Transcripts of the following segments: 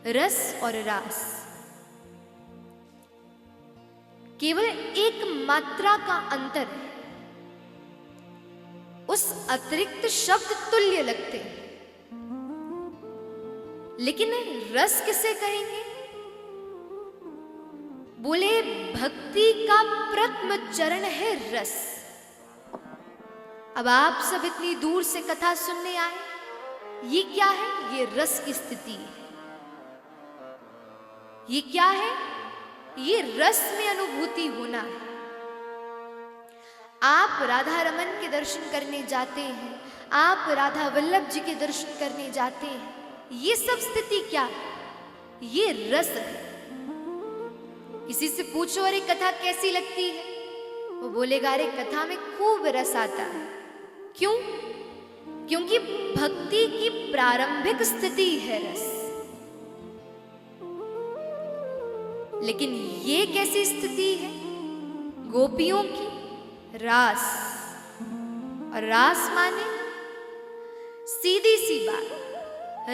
रस और रास केवल एक मात्रा का अंतर है। उस अतिरिक्त शब्द तुल्य लगते हैं, लेकिन रस किसे कहेंगे? बोले भक्ति का प्रथम चरण है रस। अब आप सब इतनी दूर से कथा सुनने आए, ये क्या है? ये रस की स्थिति है। ये क्या है? ये रस में अनुभूति होना है। आप राधा रमन के दर्शन करने जाते हैं, आप राधा वल्लभ जी के दर्शन करने जाते हैं, ये सब स्थिति क्या है? ये रस है। किसी से पूछो अरे कथा कैसी लगती है, वो बोलेगा अरे कथा में खूब रस आता है। क्यों? क्योंकि भक्ति की प्रारंभिक स्थिति है रस। लेकिन ये कैसी स्थिति है? गोपियों की रास। और रास माने सीधी सी बात,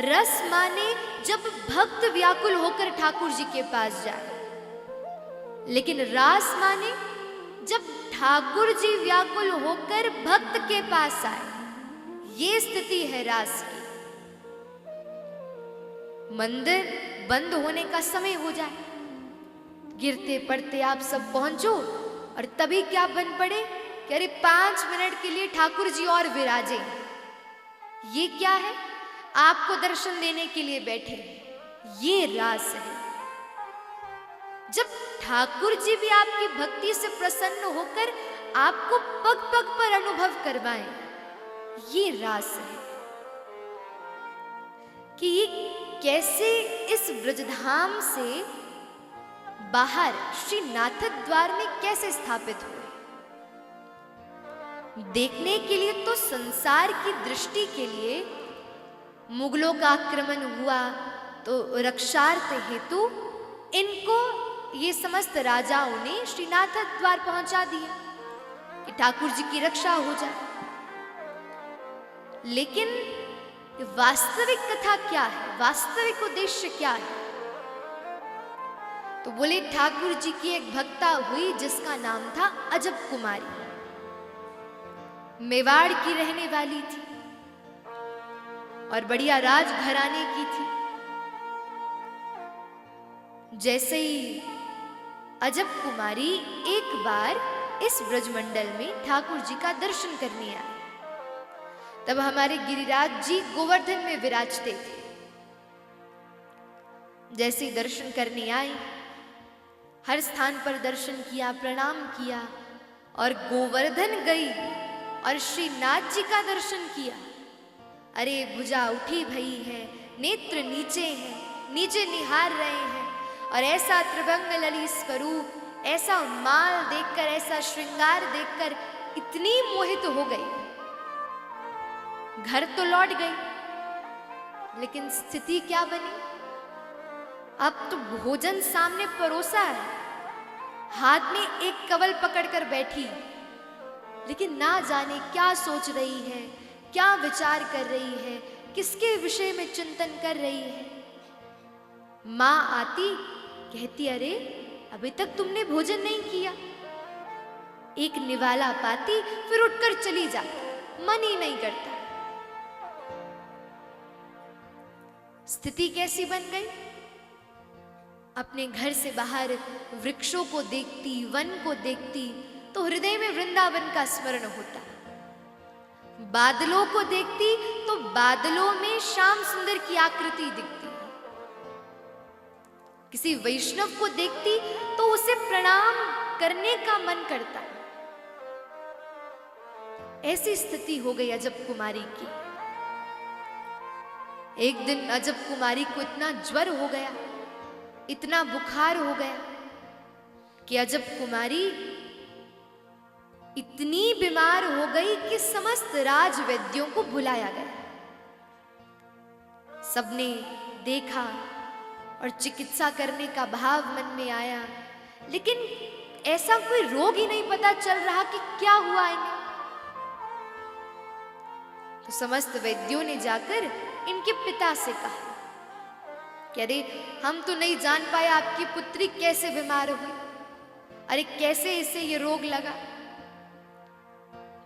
रस माने जब भक्त व्याकुल होकर ठाकुर जी के पास जाए। लेकिन रास माने जब ठाकुर जी व्याकुल होकर भक्त के पास आए। ये स्थिति है रास की। मंदिर बंद होने का समय हो जाए, गिरते पड़ते आप सब पहुंचो, और तभी क्या बन पड़े कि अरे 5 मिनट के लिए ठाकुर जी और विराजे। ये क्या है? आपको दर्शन देने के लिए बैठे। ये रास है। जब ठाकुर जी भी आपकी भक्ति से प्रसन्न होकर आपको पग पग पर अनुभव करवाएं, ये रास है। कि ये कैसे इस ब्रजधाम से बाहर श्री नाथक द्वार में कैसे स्थापित हुए। देखने के लिए तो संसार की दृष्टि के लिए मुगलों का आक्रमण हुआ तो रक्षार्थ हेतु इनको ये समस्त राजाओं ने श्रीनाथक द्वार पहुंचा दिया कि ठाकुर जी की रक्षा हो जाए। लेकिन वास्तविक कथा क्या है? वास्तविक उद्देश्य क्या है? तो बोले ठाकुर जी की एक भक्ता हुई जिसका नाम था अजब कुमारी। मेवाड़ की रहने वाली थी और बढ़िया राजघराने की थी। जैसे ही अजब कुमारी एक बार इस ब्रजमंडल में ठाकुर जी का दर्शन करने आई, तब हमारे गिरिराज जी गोवर्धन में विराजते थे। जैसे ही दर्शन करने आई, हर स्थान पर दर्शन किया, प्रणाम किया और गोवर्धन गई और श्री नाथ जी का दर्शन किया। अरे भुजा उठी भई है, नेत्र नीचे हैं, नीचे निहार रहे हैं, और ऐसा त्रिभंग ललित स्वरूप, ऐसा माल देखकर, ऐसा श्रृंगार देखकर इतनी मोहित हो गई। घर तो लौट गई, लेकिन स्थिति क्या बनी? अब तो भोजन सामने परोसा है, हाथ में एक कवल पकड़कर बैठी, लेकिन ना जाने क्या सोच रही है, क्या विचार कर रही है, किसके विषय में चिंतन कर रही है। मां आती, कहती अरे अभी तक तुमने भोजन नहीं किया। एक निवाला पाती, फिर उठकर चली जाती, मन ही नहीं करता। स्थिति कैसी बन गई? अपने घर से बाहर वृक्षों को देखती, वन को देखती तो हृदय में वृंदावन का स्मरण होता। बादलों को देखती तो बादलों में श्याम सुंदर की आकृति दिखती। किसी वैष्णव को देखती तो उसे प्रणाम करने का मन करता। ऐसी स्थिति हो गई अजब कुमारी की। एक दिन अजब कुमारी को इतना ज्वर हो गया, इतना बुखार हो गया कि अजब कुमारी इतनी बीमार हो गई कि समस्त राजवैद्यों को बुलाया गया। सबने देखा और चिकित्सा करने का भाव मन में आया, लेकिन ऐसा कोई रोग ही नहीं पता चल रहा कि क्या हुआ इन्हें। तो समस्त वैद्यों ने जाकर इनके पिता से कहा कि अरे हम तो नहीं जान पाए आपकी पुत्री कैसे बीमार हुई, अरे कैसे इसे ये रोग लगा।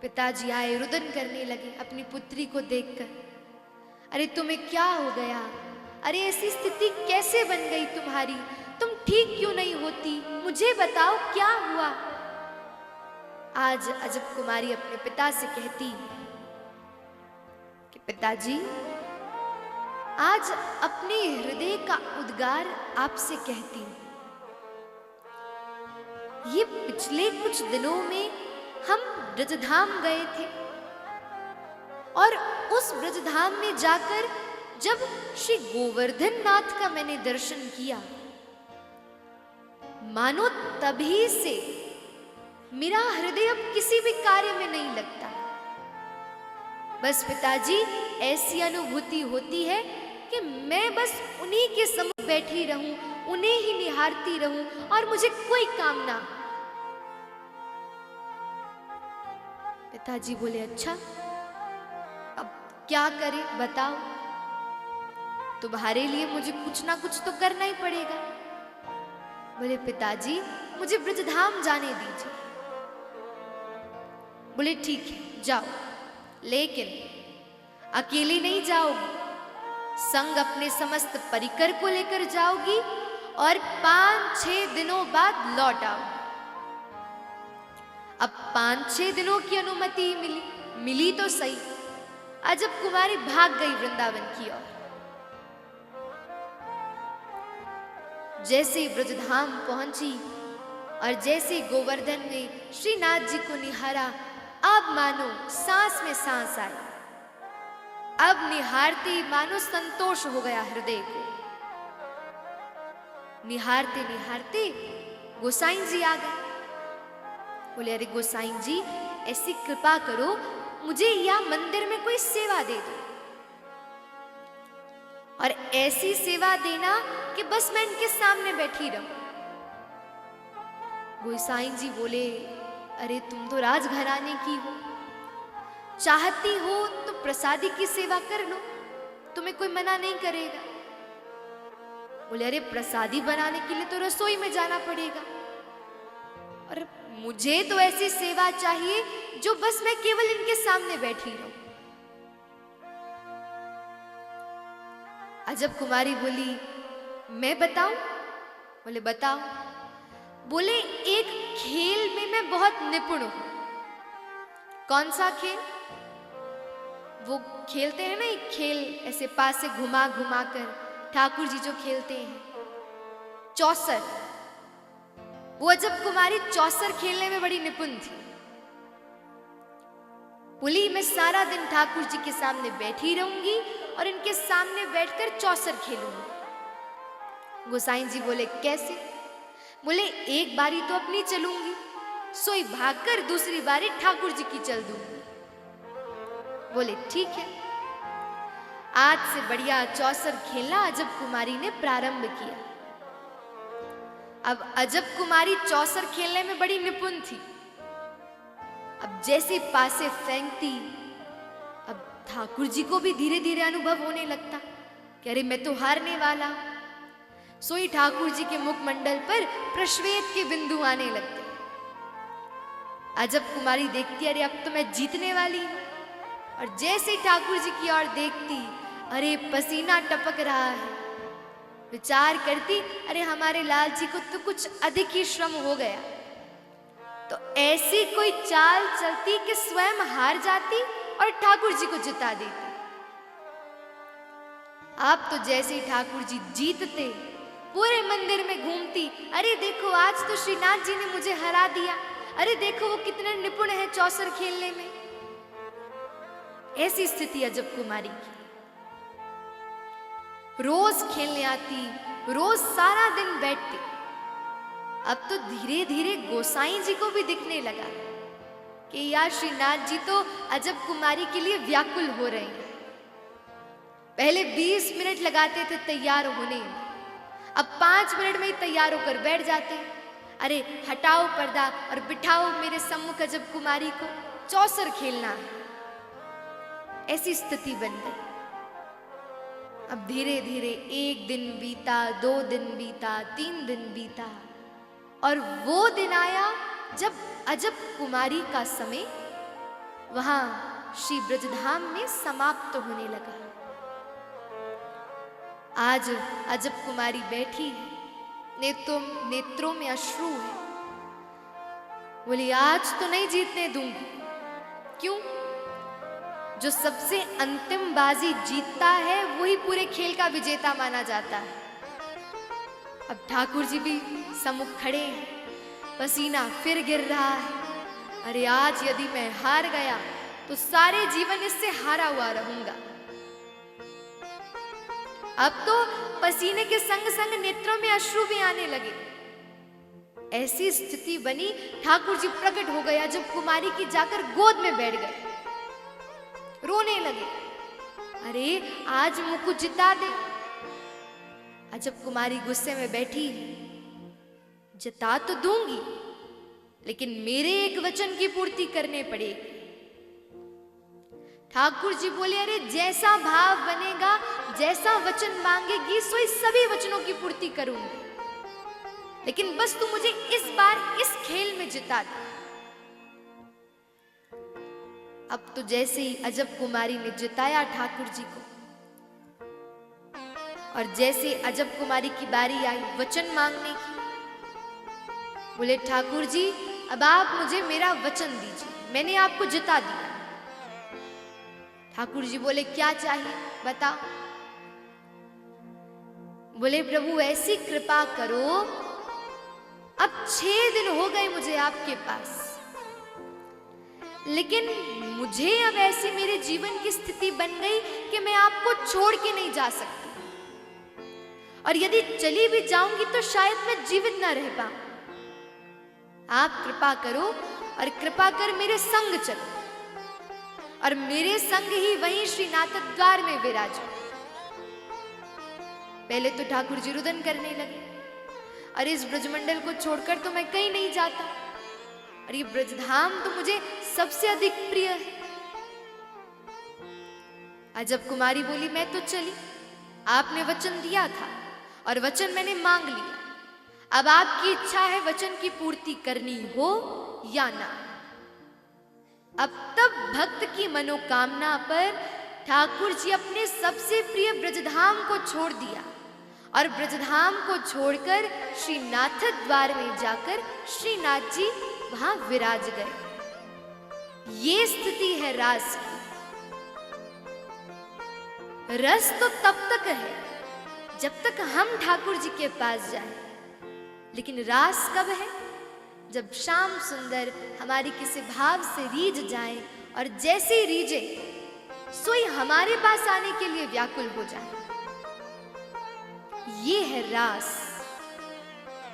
पिताजी आए, रुदन करने लगे अपनी पुत्री को देखकर। अरे तुम्हें क्या हो गया, अरे ऐसी स्थिति कैसे बन गई तुम्हारी, तुम ठीक क्यों नहीं होती, मुझे बताओ क्या हुआ। आज अजब कुमारी अपने पिता से कहती कि पिताजी, आज अपने हृदय का उद्गार आपसे कहती हूं। ये पिछले कुछ दिनों में हम ब्रजधाम गए थे और उस ब्रजधाम में जाकर जब श्री गोवर्धन नाथ का मैंने दर्शन किया, मानो तभी से मेरा हृदय अब किसी भी कार्य में नहीं लगता। बस पिताजी, ऐसी अनुभूति होती है कि मैं बस उन्हीं के सम्मुख बैठी रहूं, उन्हें ही निहारती रहूं और मुझे कोई काम ना। पिताजी बोले, अच्छा अब क्या करें बताओ, तुम्हारे लिए मुझे कुछ ना कुछ तो करना ही पड़ेगा। बोले, पिताजी मुझे ब्रजधाम जाने दीजिए। बोले, ठीक है जाओ, लेकिन अकेली नहीं जाओगी, संग अपने समस्त परिकर को लेकर जाओगी और 5-6 दिनों बाद लौट आओ। अब 5-6 दिनों की अनुमति मिली तो सही। अजब कुमारी भाग गई वृंदावन की ओर। जैसे ब्रजधाम पहुंची और जैसे गोवर्धन ने श्रीनाथ जी को निहारा, अब मानो सांस में सांस आई। अब निहारते मानो संतोष हो गया हृदय को। निहारते निहारते गोसाई जी आ गए। बोले, अरे गोसाई जी, ऐसी कृपा करो, मुझे यहाँ मंदिर में कोई सेवा दे दो, और ऐसी सेवा देना कि बस मैं इनके सामने बैठी रहूं। गोसाई जी बोले, अरे तुम तो राजघराने की हो, चाहती हो तो प्रसादी की सेवा कर लो, तुम्हें कोई मना नहीं करेगा। बोले, अरे प्रसादी बनाने के लिए तो रसोई में जाना पड़ेगा, और मुझे तो ऐसी सेवा चाहिए जो बस मैं केवल इनके सामने बैठी रहूं। अजब कुमारी बोली, मैं बताऊं? बोले, बताओ। बोले, एक खेल में मैं बहुत निपुण हूं। कौन सा खेल? वो खेलते हैं ना एक खेल, ऐसे पास से घुमा घुमा कर ठाकुर जी जो खेलते हैं, चौसर। वो अजब कुमारी चौसर खेलने में बड़ी निपुण थी। बोली, मैं सारा दिन ठाकुर जी के सामने बैठी रहूंगी और इनके सामने बैठकर चौसर खेलूंगी। गोसाई जी बोले, कैसे? बोले, एक बारी तो अपनी चलूंगी, सोई भागकर दूसरी बारी ठाकुर जी की चल दूंगी। बोले, ठीक है। आज से बढ़िया चौसर खेलना अजब कुमारी ने प्रारंभ किया। अब अजब कुमारी चौसर खेलने में बड़ी निपुण थी। अब जैसे पासे फेंकती, अब ठाकुर जी को भी धीरे धीरे अनुभव होने लगता कि अरे मैं तो हारने वाला। सोई ठाकुर जी के मुखमंडल पर प्रश्वेत के बिंदु आने लगते। अजब कुमारी देखती, अरे अब तो मैं जीतने वाली हूं। और जैसे ठाकुर जी की ओर देखती, अरे पसीना टपक रहा है। विचार करती, अरे हमारे लाल जी को तो कुछ अधिक ही श्रम हो गया। तो ऐसी कोई चाल चलती कि स्वयं हार जाती और ठाकुर जी को जिता देती। आप तो जैसे ही ठाकुर जी जीतते, पूरे मंदिर में घूमती, अरे देखो आज तो श्रीनाथ जी ने मुझे हरा दिया, अरे देखो वो कितने निपुण है चौसर खेलने में। ऐसी स्थिति अजब कुमारी की। रोज खेलने आती, रोज सारा दिन बैठती। अब तो धीरे धीरे गोसाई जी को भी दिखने लगा कि यार श्रीनाथ जी तो अजब कुमारी के लिए व्याकुल हो रहे हैं। पहले 20 मिनट लगाते थे तैयार होने में, अब 5 मिनट में ही तैयार होकर बैठ जाते। अरे हटाओ पर्दा और बिठाओ मेरे सम्मुख अजब कुमारी को, चौसर खेलना है। ऐसी स्थिति बन गई। अब धीरे धीरे 1 दिन बीता, 2 दिन बीता, 3 दिन बीता, और वो दिन आया जब अजब कुमारी का समय वहां श्री ब्रजधाम में समाप्त होने लगा। आज अजब कुमारी बैठी है, नेत्रों में अश्रु है। बोली आज तो नहीं जीतने दूंगी। क्यों? जो सबसे अंतिम बाजी जीतता है वही पूरे खेल का विजेता माना जाता है। अब ठाकुर जी भी सम्मुख खड़े हैं, पसीना फिर गिर रहा है। अरे आज यदि मैं हार गया तो सारे जीवन इससे हारा हुआ रहूंगा। अब तो पसीने के संग संग नेत्रों में अश्रु भी आने लगे। ऐसी स्थिति बनी, ठाकुर जी प्रकट हो गया जब कुमारी की जाकर गोद में बैठ गए, रोने लगे। अरे आज मुझको जिता दे। अजब कुमारी गुस्से में बैठी, जिता तो दूंगी लेकिन मेरे एक वचन की पूर्ति करने पड़ेगी। ठाकुर जी बोले अरे जैसा भाव बनेगा, जैसा वचन मांगेगी सोई सभी वचनों की पूर्ति करूंगी, लेकिन बस तू मुझे इस बार इस खेल में जिता दे। अब तो जैसे ही अजब कुमारी ने जिताया ठाकुर जी को, और जैसे अजब कुमारी की बारी आई वचन मांगने की, बोले ठाकुर जी अब आप मुझे मेरा वचन दीजिए, मैंने आपको जिता दिया। ठाकुर जी बोले क्या चाहिए बताओ। बोले प्रभु ऐसी कृपा करो, अब 6 दिन हो गए मुझे आपके पास, लेकिन मुझे अब ऐसी मेरे जीवन की स्थिति बन गई कि मैं आपको छोड़ के नहीं जा सकती, और यदि चली भी जाऊंगी तो शायद मैं जीवित ना रह पाऊं। आप कृपा करो और कृपा कर मेरे संग चलो, और मेरे संग ही वहीं श्रीनाथ द्वार में विराजो। पहले तो ठाकुर जी रुदन करने लगे, अरे इस ब्रजमंडल को छोड़कर तो मैं कहीं नहीं जाता, और ये ब्रजधाम तो मुझे सबसे अधिक प्रिय है। अजब कुमारी बोली मैं तो चली, आपने वचन दिया था और वचन मैंने मांग लिया, अब आपकी इच्छा है वचन की पूर्ति करनी हो या ना। अब तब भक्त की मनोकामना पर ठाकुर जी अपने सबसे प्रिय ब्रजधाम को छोड़ दिया, और ब्रजधाम को छोड़कर श्रीनाथ द्वार में जाकर श्रीनाथ जी वहां विराज गए। ये स्थिति है रास की। रस तो तब तक है जब तक हम ठाकुर जी के पास जाएं, लेकिन रास कब है? जब श्याम सुंदर हमारी किसी भाव से रीझ जाए, और जैसे रीझे सोई हमारे पास आने के लिए व्याकुल हो जाए। ये है रास।